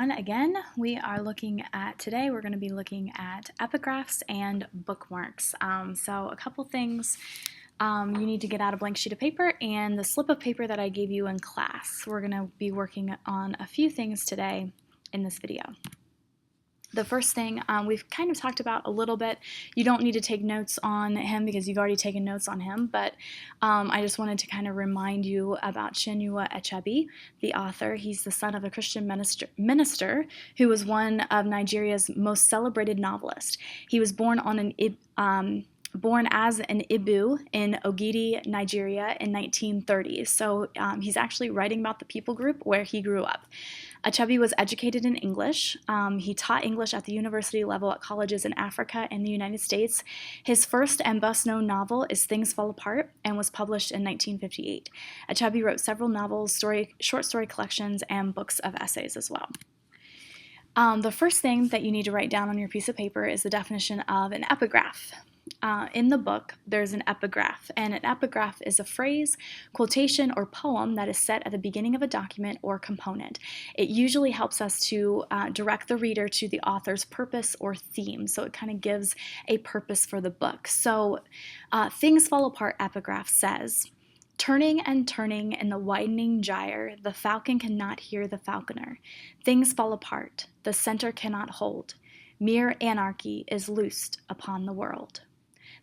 everyone. Again, we are looking at, today we're going to be looking at epigraphs and bookmarks. So a couple things you need to get out a blank sheet of paper and the slip of paper that I gave you in class. We're going to be working on a few things today in this video. The first thing we've kind of talked about a little bit. You don't need to take notes on him because you've already taken notes on him, but I just wanted to kind of remind you about Chinua Achebe, the author. He's the son of a Christian minister who was one of Nigeria's most celebrated novelists. He was born as an Ibu in Ogidi, Nigeria in 1930s. So he's actually writing about the people group where he grew up. Achebe was educated in English. He taught English at the university level at colleges in Africa and the United States. His first and best-known novel is Things Fall Apart and was published in 1958. Achebe wrote several novels, short story collections, and books of essays as well. The first thing that you need to write down on your piece of paper is the definition of an epigraph. In the book, there's an epigraph, and an epigraph is a phrase, quotation, or poem that is set at the beginning of a document or component. It usually helps us to direct the reader to the author's purpose or theme, so it kind of gives a purpose for the book. So, Things Fall Apart epigraph says, "Turning and turning in the widening gyre, the falcon cannot hear the falconer. Things fall apart, the center cannot hold. Mere anarchy is loosed upon the world."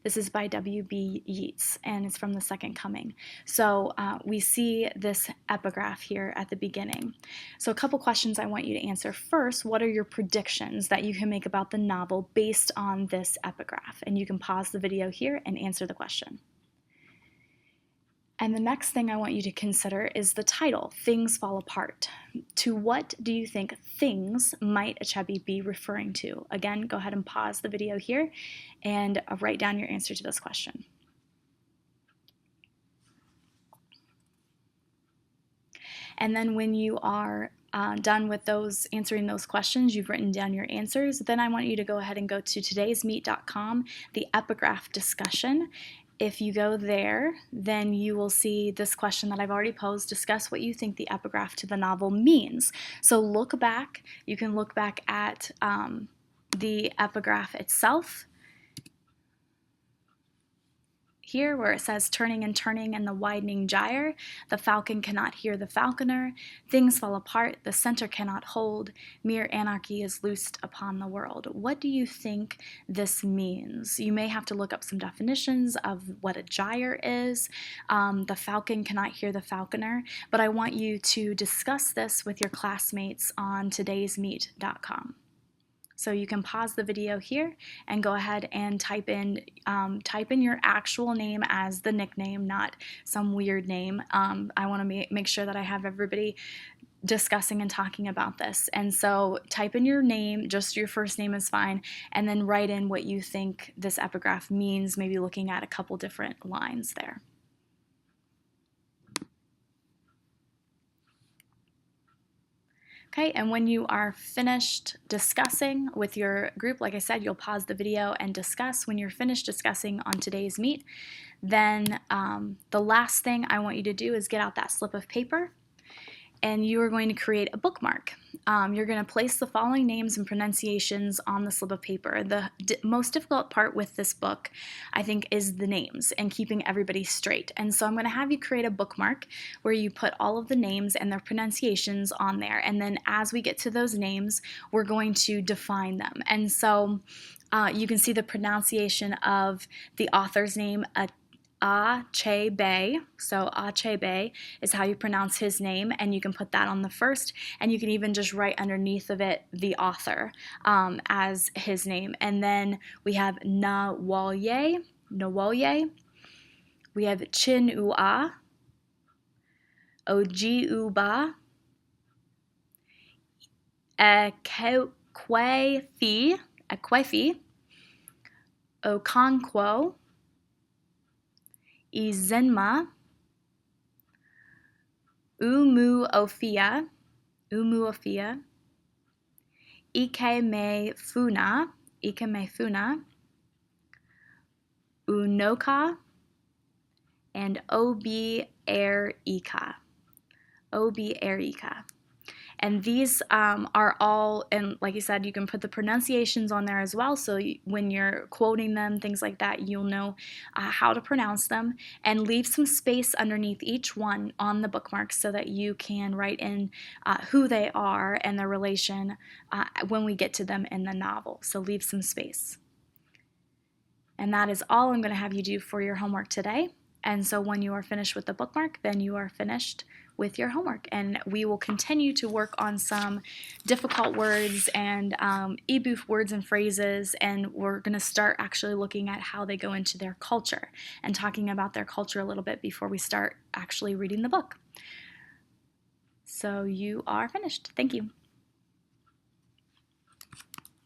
This is by W.B. Yeats, and it's from The Second Coming. So we see this epigraph here at the beginning. So a couple questions I want you to answer. First, what are your predictions that you can make about the novel based on this epigraph? And you can pause the video here and answer the question. And the next thing I want you to consider is the title, Things Fall Apart. To what do you think things might Achebe be referring to? Again, go ahead and pause the video here and write down your answer to this question. And then when you are done with answering those questions, you've written down your answers, then I want you to go ahead and go to todaysmeet.com, the epigraph discussion. If you go there, then you will see this question that I've already posed. Discuss what you think the epigraph to the novel means. So look back. You can look back at the epigraph itself. Here where it says, "Turning and turning in the widening gyre, the falcon cannot hear the falconer. Things fall apart, the center cannot hold. Mere anarchy is loosed upon the world." What do you think this means? You may have to look up some definitions of what a gyre is. The falcon cannot hear the falconer, but I want you to discuss this with your classmates on todaysmeet.com. So you can pause the video here and go ahead and type in your actual name as the nickname, not some weird name. I want to make sure that I have everybody discussing and talking about this. And so type in your name, just your first name is fine, and then write in what you think this epigraph means, maybe looking at a couple different lines there. Okay, and when you are finished discussing with your group, like I said, you'll pause the video and discuss. When you're finished discussing on today's meet, then the last thing I want you to do is get out that slip of paper, and you are going to create a bookmark. You're going to place the following names and pronunciations on the slip of paper. The most difficult part with this book, I think, is the names and keeping everybody straight. And so I'm going to have you create a bookmark where you put all of the names and their pronunciations on there. And then as we get to those names, we're going to define them. And so you can see the pronunciation of the author's name, Achebe. So Achebe is how you pronounce his name, and you can put that on the first, and you can even just write underneath of it the author as his name. And then we have Nawalye, we have Chinua, Ojiuba, Ekwefi, Okonkwo, Izenma, Umuofia, Ikemefuna, Unoka, and Obi Erika. And these are all, and like you said, you can put the pronunciations on there as well. So when you're quoting them, things like that, you'll know how to pronounce them, and leave some space underneath each one on the bookmarks so that you can write in who they are and their relation when we get to them in the novel. So leave some space. And that is all I'm going to have you do for your homework today. And so when you are finished with the bookmark, then you are finished with your homework. And we will continue to work on some difficult words and e-boof words and phrases, and we're going to start actually looking at how they go into their culture and talking about their culture a little bit before we start actually reading the book. So you are finished. Thank you.